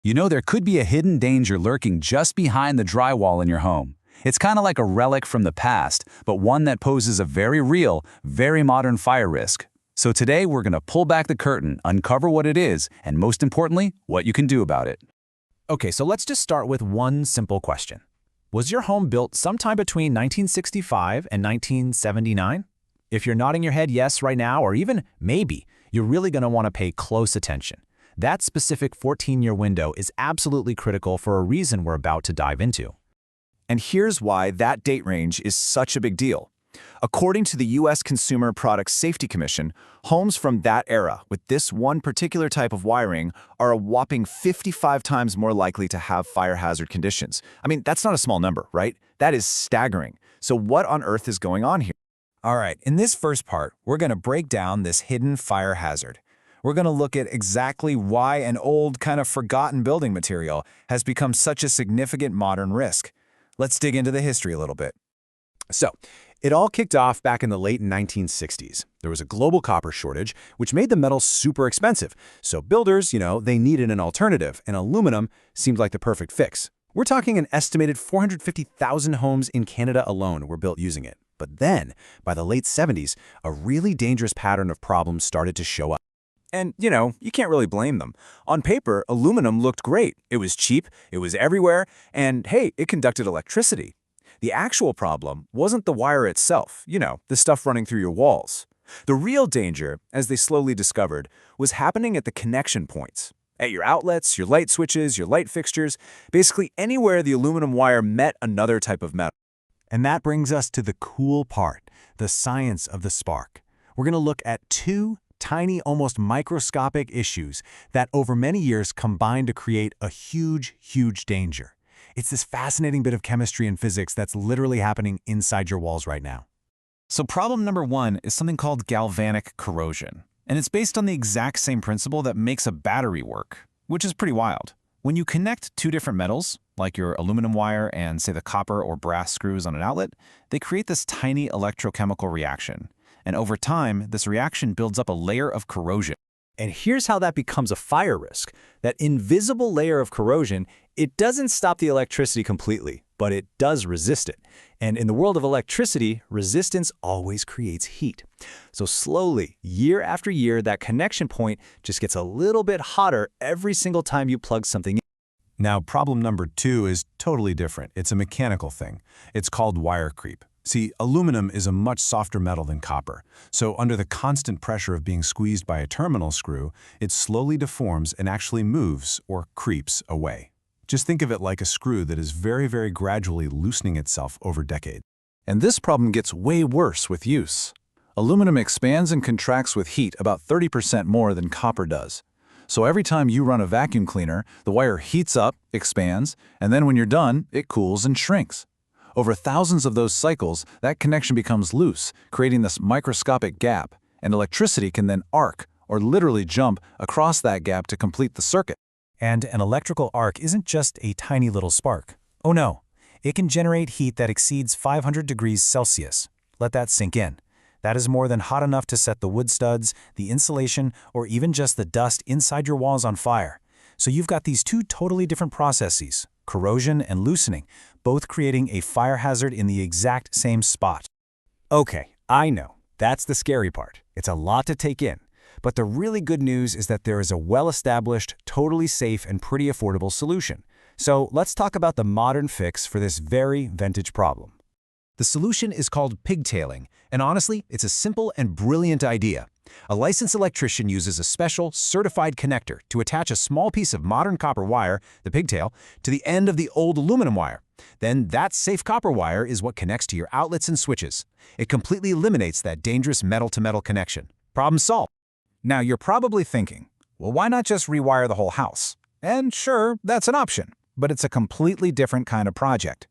You know, there could be a hidden danger lurking just behind the drywall in your home. It's kind of like a relic from the past, but one that poses a very real, very modern fire risk. So today we're going to pull back the curtain, uncover what it is, and most importantly, what you can do about it. Okay, so let's just start with one simple question. Was your home built sometime between 1965 and 1979? If you're nodding your head yes right now, or even maybe, you're really going to want to pay close attention. That specific 14-year window is absolutely critical for a reason we're about to dive into. And here's why that date range is such a big deal. According to the U.S. Consumer Product Safety Commission, homes from that era with this one particular type of wiring are a whopping 55 times more likely to have fire hazard conditions. I mean, that's not a small number, right? That is staggering. So what on earth is going on here? All right, in this first part, we're going to break down this hidden fire hazard. We're going to look at exactly why an old, kind of forgotten building material has become such a significant modern risk. Let's dig into the history a little bit. So, it all kicked off back in the late 1960s. There was a global copper shortage, which made the metal super expensive. So builders, they needed an alternative, and aluminum seemed like the perfect fix. We're talking an estimated 450,000 homes in Canada alone were built using it. But then, by the late 70s, a really dangerous pattern of problems started to show up. And, you can't really blame them. On paper, aluminum looked great. It was cheap, it was everywhere, and hey, it conducted electricity. The actual problem wasn't the wire itself, the stuff running through your walls. The real danger, as they slowly discovered, was happening at the connection points. At your outlets, your light switches, your light fixtures, basically anywhere the aluminum wire met another type of metal. And that brings us to the cool part, the science of the spark. We're going to look at two tiny, almost microscopic issues that over many years combine to create a huge, huge danger. It's this fascinating bit of chemistry and physics that's literally happening inside your walls right now. So problem number one is something called galvanic corrosion. And it's based on the exact same principle that makes a battery work, which is pretty wild. When you connect two different metals, like your aluminum wire and, say, the copper or brass screws on an outlet, they create this tiny electrochemical reaction. And over time, this reaction builds up a layer of corrosion. And here's how that becomes a fire risk. That invisible layer of corrosion, it doesn't stop the electricity completely, but it does resist it. And in the world of electricity, resistance always creates heat. So slowly, year after year, that connection point just gets a little bit hotter every single time you plug something in. Now, problem number two is totally different. It's a mechanical thing. It's called wire creep. See, aluminum is a much softer metal than copper, so under the constant pressure of being squeezed by a terminal screw, it slowly deforms and actually moves, or creeps, away. Just think of it like a screw that is very, very gradually loosening itself over decades. And this problem gets way worse with use. Aluminum expands and contracts with heat about 30% more than copper does. So every time you run a vacuum cleaner, the wire heats up, expands, and then when you're done, it cools and shrinks. Over thousands of those cycles, that connection becomes loose, creating this microscopic gap, and electricity can then arc, or literally jump, across that gap to complete the circuit. And an electrical arc isn't just a tiny little spark. Oh no, it can generate heat that exceeds 500 degrees Celsius. Let that sink in. That is more than hot enough to set the wood studs, the insulation, or even just the dust inside your walls on fire. So you've got these two totally different processes, corrosion and loosening, both creating a fire hazard in the exact same spot. Okay, I know, that's the scary part. It's a lot to take in. But the really good news is that there is a well-established, totally safe, and pretty affordable solution. So let's talk about the modern fix for this very vintage problem. The solution is called pigtailing, and honestly, it's a simple and brilliant idea. A licensed electrician uses a special, certified connector to attach a small piece of modern copper wire, the pigtail, to the end of the old aluminum wire. Then that safe copper wire is what connects to your outlets and switches. It completely eliminates that dangerous metal-to-metal connection. Problem solved. Now you're probably thinking, well, why not just rewire the whole house? And sure, that's an option, but it's a completely different kind of project.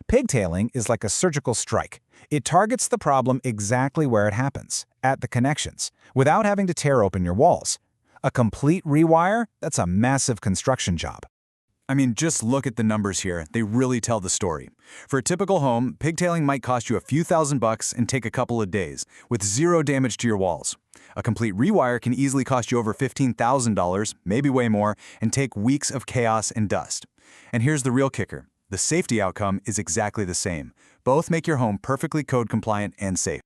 Pigtailing is like a surgical strike. It targets the problem exactly where it happens, at the connections, without having to tear open your walls. A complete rewire? That's a massive construction job. I mean, just look at the numbers here. They really tell the story. For a typical home, pigtailing might cost you a few $1,000s and take a couple of days, with zero damage to your walls. A complete rewire can easily cost you over $15,000, maybe way more, and take weeks of chaos and dust. And here's the real kicker. The safety outcome is exactly the same. Both make your home perfectly code compliant and safe.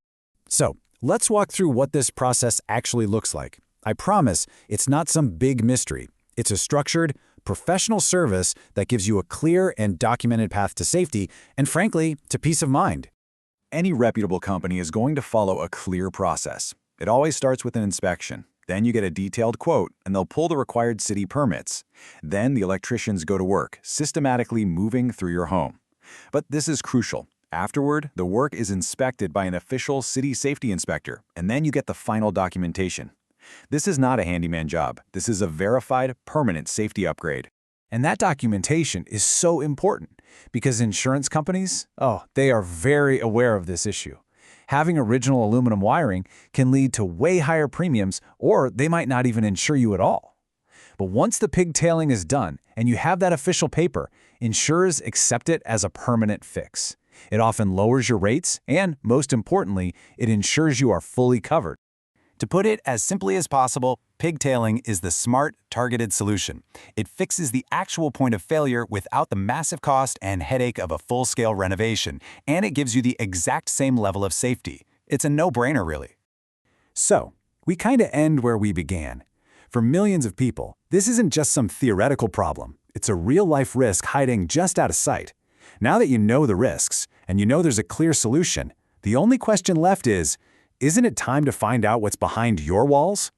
So, let's walk through what this process actually looks like. I promise it's not some big mystery. It's a structured, professional service that gives you a clear and documented path to safety and, frankly, to peace of mind. Any reputable company is going to follow a clear process. It always starts with an inspection. Then you get a detailed quote, and they'll pull the required city permits. Then the electricians go to work, systematically moving through your home. But this is crucial. Afterward, the work is inspected by an official city safety inspector, and then you get the final documentation. This is not a handyman job. This is a verified, permanent safety upgrade. And that documentation is so important because insurance companies, they are very aware of this issue. Having original aluminum wiring can lead to way higher premiums, or they might not even insure you at all. But once the pigtailing is done and you have that official paper, insurers accept it as a permanent fix. It often lowers your rates and, most importantly, it ensures you are fully covered. To put it as simply as possible, pigtailing is the smart, targeted solution. It fixes the actual point of failure without the massive cost and headache of a full-scale renovation, and it gives you the exact same level of safety. It's a no-brainer, really. So, we kind of end where we began. For millions of people, this isn't just some theoretical problem. It's a real-life risk hiding just out of sight. Now that you know the risks, and you know there's a clear solution, the only question left is, isn't it time to find out what's behind your walls?